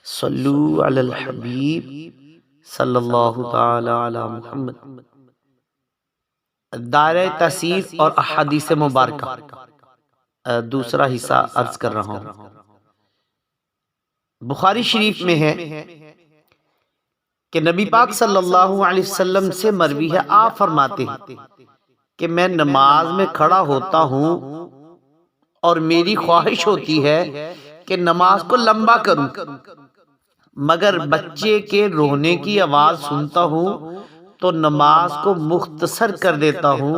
صلو علی الحبیب صلی اللہ تعالی علی محمد۔ دائرہ تصیف اور احادیث مبارکہ، دوسرا حصہ عرض کر رہا ہوں۔ بخاری شریف میں ہے کہ نبی پاک صلی اللہ علیہ وسلم سے مروی ہے، آپ فرماتے ہیں کہ میں نماز میں کھڑا ہوتا ہوں اور میری خواہش ہوتی ہے کہ نماز کو لمبا کروں، مگر بچے کے رونے کی آواز سنتا ہوں تو نماز کو مختصر کر دیتا ہوں،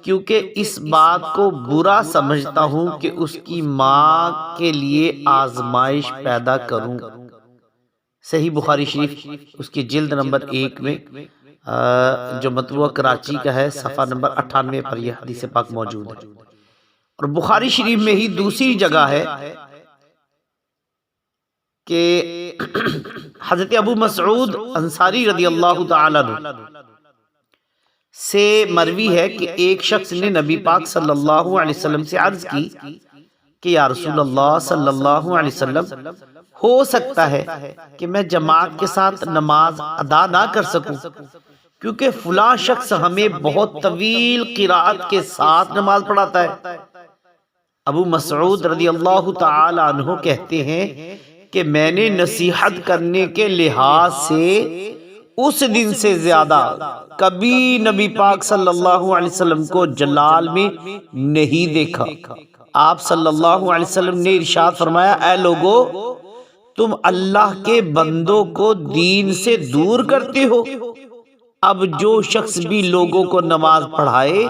کیونکہ اس بات کو برا سمجھتا ہوں کہ اس کی ماں کے لیے آزمائش پیدا کروں۔ صحیح بخاری شریف اس کی جلد نمبر 1 میں جو مطبوعہ کراچی کا ہے، صفحہ نمبر 98 پر یہ حدیث پاک موجود ہے۔ اور بخاری شریف میں ہی دوسری جگہ ہے کہ حضرت ابو مسعود انصاری رضی اللہ تعالیٰ عنہ سے مروی ہے کہ ایک شخص نے نبی پاک صلی اللہ علیہ وسلم سے عرض کی کہ یا رسول اللہ صلی اللہ علیہ وسلم، ہو سکتا ہے کہ میں جماعت کے ساتھ نماز ادا نہ کر سکوں، کیونکہ فلاں شخص ہمیں بہت طویل قرات کے ساتھ نماز پڑھاتا ہے۔ ابو مسعود رضی اللہ تعالی عنہ کہتے ہیں کہ میں نے نصیحت کرنے کے لحاظ سے اس دن سے زیادہ کبھی نبی پاک صلی اللہ علیہ وسلم کو جلال میں نہیں دیکھا۔ آپ صلی اللہ علیہ وسلم نے ارشاد فرمایا، اے لوگو، تم اللہ کے بندوں کو دین سے دور کرتے ہو۔ اب جو شخص بھی لوگوں کو نماز پڑھائے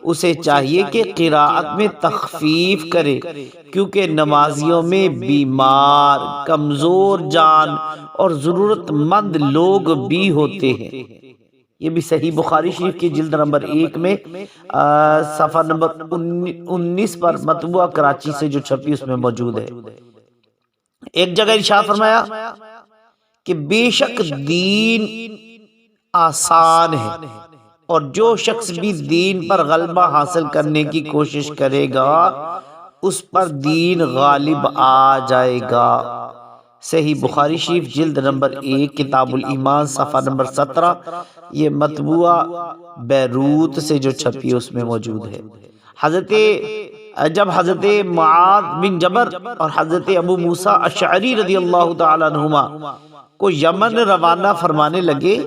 اسے چاہیے کہ قراءت میں تخفیف کرے، کیونکہ نمازیوں میں بیمار، کمزور جان اور ضرورت مند لوگ بھی ہوتے ہیں۔ یہ بھی صحیح بخاری شریف کی جلد نمبر 1 میں صفحہ نمبر 19 پر مطبوعہ کراچی سے جو چھپی اس میں موجود ہے۔ ایک جگہ ارشاد فرمایا کہ بے شک دین آسان ہے، اور جو شخص بھی دین پر غلبہ حاصل کرنے کی کوشش کرے گا اس پر دین غالب آ جائے گا۔ صحیح بخاری شریف جلد نمبر 1 کتاب الایمان صفحہ نمبر 17، یہ مطبوعہ بیروت سے جو چھپی اس میں موجود ہے۔ جب حضرت معاذ بن جبل اور حضرت ابو موسیٰ اشعری رضی اللہ تعالی عنہما کو یمن روانہ فرمانے لگے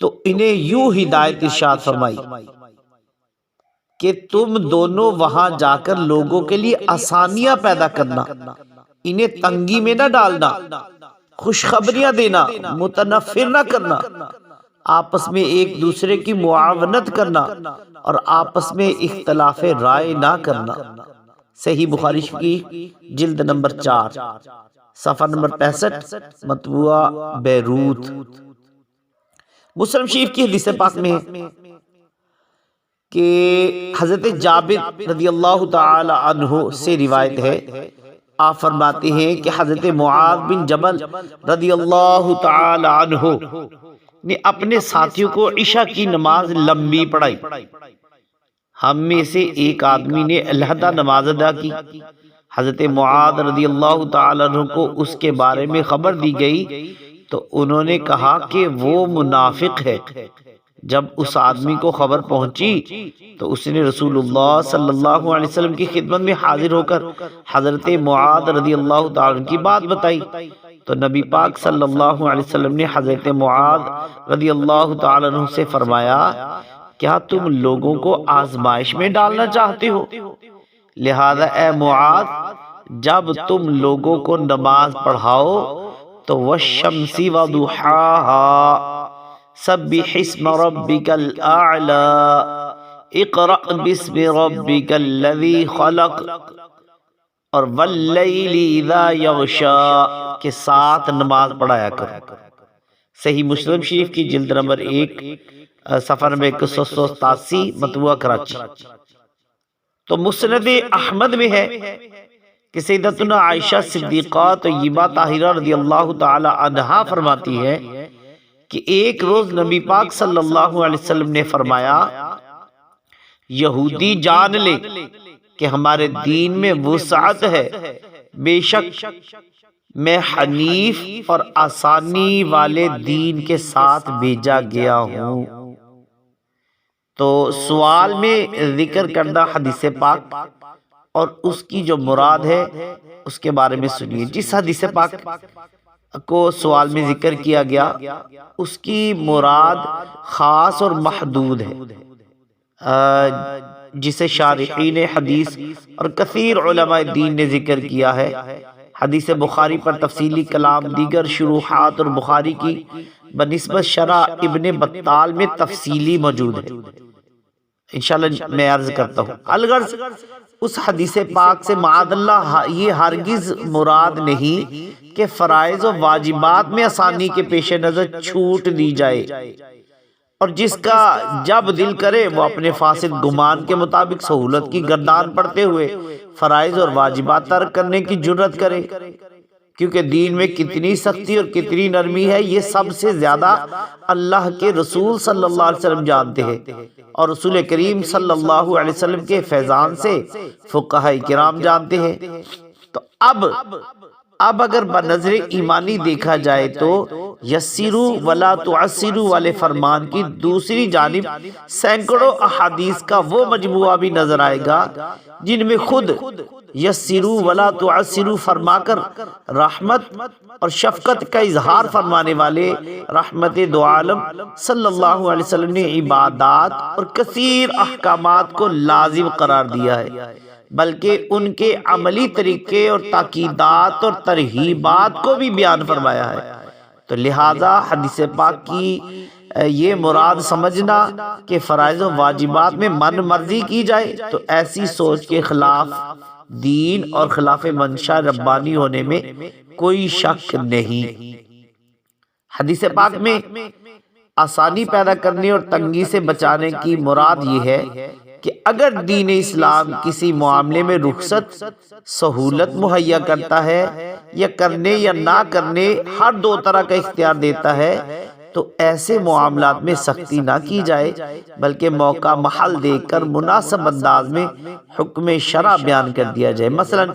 تو انہیں یوں ہدایت ارشاد فرمائی کہ تم دونوں وہاں جا کر لوگوں کے لیے آسانیاں پیدا کرنا، انہیں تنگی میں نہ ڈالنا، خوشخبریاں دینا، متنفر نہ کرنا، آپس میں ایک دوسرے کی معاونت کرنا اور آپس میں اختلاف رائے نہ کرنا۔ صحیح بخاری کی جلد نمبر 4 صفحہ نمبر 65 مطبوعہ بیروت۔ مسلم شریف کی حدیث پاک میں کہ حضرت جابر رضی اللہ تعالی عنہ سے روایت ہے، آپ فرماتے ہیں کہ حضرت معاذ بن جبل رضی اللہ تعالی عنہ نے اپنے ساتھیوں کو عشاء کی نماز لمبی پڑھائی۔ ہم میں سے ایک آدمی نے علیحدہ نماز ادا کی۔ حضرت معاذ رضی اللہ تعالی عنہ کو اس کے بارے میں خبر دی گئی تو انہوں نے کہا کہ وہ منافق ہے۔ جب اس آدمی کو خبر پہنچی تو اس نے رسول اللہ صلی اللہ علیہ وسلم کی خدمت میں حاضر ہو کر حضرت معاذ رضی اللہ تعالی عنہ کی بات بتائی تو نبی پاک صلی اللہ علیہ وسلم نے حضرت معاذ رضی اللہ تعالی عنہ سے فرمایا، کیا تم لوگوں کو آزمائش میں ڈالنا چاہتے ہو؟ لہذا اے معاذ، جب تم لوگوں کو نماز پڑھاؤ تو والشمس وضحاها سبح اسم ربک الاعلی اقرأ باسم ربک الذی خلق اور واللیل اذا یغشا کے ساتھ نماز پڑھایا کرو۔ صحیح مسلم شریف کی جلد نمبر 1 صفحہ نمبر 187 مطبوعہ کراچی۔ تو مسند احمد میں ہے کہ سیدتنا عائشہ صدیقہ طیبہ طاہرہ رضی اللہ تعالی عنہا فرماتی ہے کہ ایک روز نبی پاک صلی اللہ علیہ وسلم نے فرمایا، یہودی جان لے کہ ہمارے دین میں وسعت ہے، بے شک میں حنیف اور آسانی والے دین کے ساتھ بھیجا گیا ہوں۔ تو سوال میں ذکر کردہ حدیث پاک اور اس کی جو مراد ہے اس کے بارے میں سنیے۔ جس حدیث پاک کو سوال میں ذکر کیا گیا اس کی مراد خاص اور محدود ہے، جسے شارحین حدیث اور کثیر علماء دین نے ذکر کیا ہے۔ حدیث بخاری پر تفصیلی کلام دیگر شروحات اور بخاری کی بنسبت شرح ابن بطال میں تفصیلی موجود ہے۔ انشاءاللہ میں عرض کرتا ہوں، الغرض اس حدیث پاک سے معاذ اللہ یہ ہرگز مراد نہیں کہ فرائض و واجبات میں آسانی کے پیش نظر چھوٹ دی جائے اور جس کا جب دل کرے وہ اپنے فاسد گمان کے مطابق سہولت کی گردان پڑتے ہوئے فرائض اور واجبات ترک کرنے کی جرت کرے، کیونکہ دین میں کتنی سختی اور کتنی نرمی ہے یہ سب سے زیادہ اللہ کے رسول صلی اللہ علیہ وسلم جانتے ہیں، اور رسول کریم صلی اللہ علیہ وسلم کے فیضان سے فقہاء کرام جانتے ہیں۔ تو اب اگر بنظر ایمانی دیکھا جائے تو یسروا ولا تعسروا والے فرمان کی دوسری جانب سینکڑوں احادیث کا وہ مجموعہ بھی نظر آئے گا جن میں خود یسروا ولا تعسروا فرما کر رحمت اور شفقت کا اظہار فرمانے والے رحمت دو عالم صلی اللہ علیہ وسلم نے عبادات اور کثیر احکامات کو لازم قرار دیا ہے، بلکہ ان کے عملی طریقے اور تاکیدات اور ترہیبات کو بھی بیان فرمایا ہے۔ تو لہذا حدیث پاک کی یہ مراد سمجھنا کہ فرائض و واجبات میں من مرضی کی جائے تو ایسی سوچ کے خلاف دین اور خلاف منشا ربانی ہونے میں کوئی شک نہیں۔ حدیث پاک میں آسانی پیدا کرنے اور تنگی سے بچانے کی مراد یہ ہے کہ اگر دین اسلام کسی معاملے میں رخصت سہولت مہیا کرتا ہے یا کرنے یا نہ کرنے ہر دو طرح کا اختیار دیتا ہے تو ایسے معاملات میں سختی نہ کی جائے، بلکہ موقع محل دیکھ کر مناسب انداز میں حکم شرع بیان کر دیا جائے۔ مثلا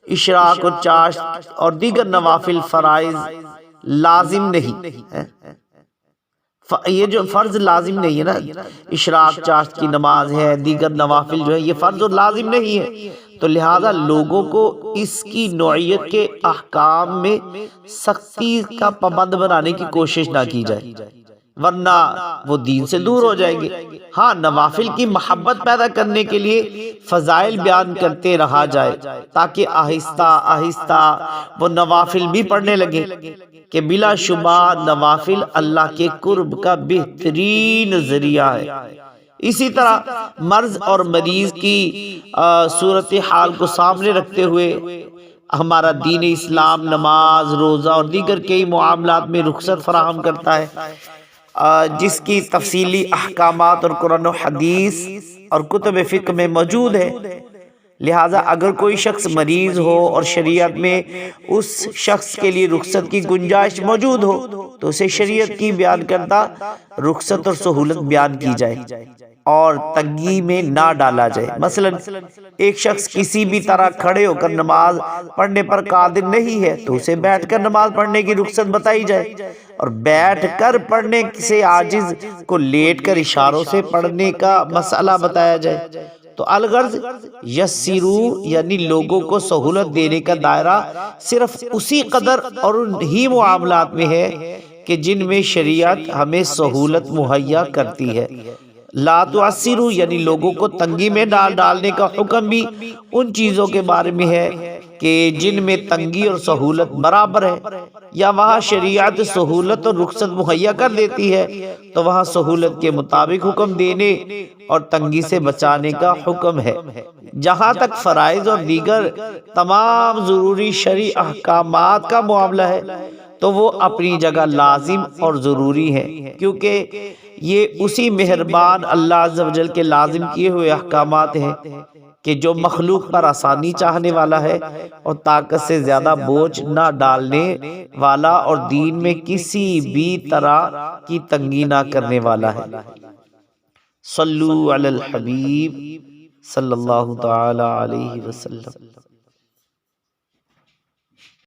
اشراق اور چاشت اور دیگر نوافل فرائض لازم نہیں ہے، یہ جو فرض لازم نہیں ہے نا، اشراق چاشت کی نماز ہے، دیگر نوافل جو ہے یہ فرض اور لازم نہیں ہے، تو لہذا لوگوں کو اس کی نوعیت کے احکام میں سختی کا پابند بنانے کی کوشش نہ کی جائے، ورنہ وہ دین سے دور ہو جائیں گے۔ ہاں، نوافل کی محبت پیدا کرنے کے لیے فضائل بیان کرتے رہا جائے تاکہ آہستہ آہستہ وہ نوافل بھی پڑھنے لگے، کہ بلا شبہ نوافل اللہ کے قرب کا بہترین ذریعہ ہے۔ اسی طرح مرض اور مریض کی صورتحال کو سامنے رکھتے ہوئے ہمارا دین اسلام نماز، روزہ اور دیگر کئی معاملات میں رخصت فراہم کرتا ہے، جس کی تفصیلی احکامات اور قرآن و حدیث اور کتب فقہ میں موجود ہے۔ لہٰذا اگر کوئی شخص مریض ہو اور شریعت میں اس شخص کے لیے رخصت کی گنجائش موجود ہو تو اسے شریعت کی بیان کردہ رخصت اور سہولت بیان کی جائے اور تنگی میں نہ ڈالا جائے۔ مثلا ایک شخص کسی بھی طرح کھڑے ہو کر نماز پڑھنے پر قادر نہیں ہے تو اسے بیٹھ کر نماز پڑھنے کی رخصت بتائی جائے، اور بیٹھ کر پڑھنے سے عاجز کو لیٹ کر اشاروں سے پڑھنے کا مسئلہ بتایا جائے۔ تو الغرض یسروا یعنی لوگوں کو سہولت دینے کا دائرہ صرف اسی قدر اور انہی معاملات میں ہے کہ جن میں شریعت ہمیں سہولت مہیا کرتی ہے۔ لا تعسروا یعنی لوگوں کو تنگی میں ڈالنے کا حکم بھی ان چیزوں کے بارے میں ہے کہ جن میں تنگی اور سہولت برابر ہے، یا وہاں شریعت سہولت اور رخصت مہیا کر دیتی ہے تو وہاں سہولت کے مطابق حکم دینے اور تنگی سے بچانے کا حکم ہے۔ جہاں تک فرائض اور دیگر تمام ضروری شرعی احکامات کا معاملہ ہے تو وہ اپنی جگہ لازم اور ضروری ہیں، کیونکہ یہ اسی مہربان اللہ عز و جل کے لازم کیے ہوئے احکامات ہیں کہ جو مخلوق پر آسانی چاہنے والا ہے اور طاقت سے زیادہ بوجھ نہ ڈالنے والا اور دین میں کسی بھی طرح کی تنگی نہ کرنے والا ہے۔ صلو علی الحبیب صلی اللہ تعالی علیہ وسلم۔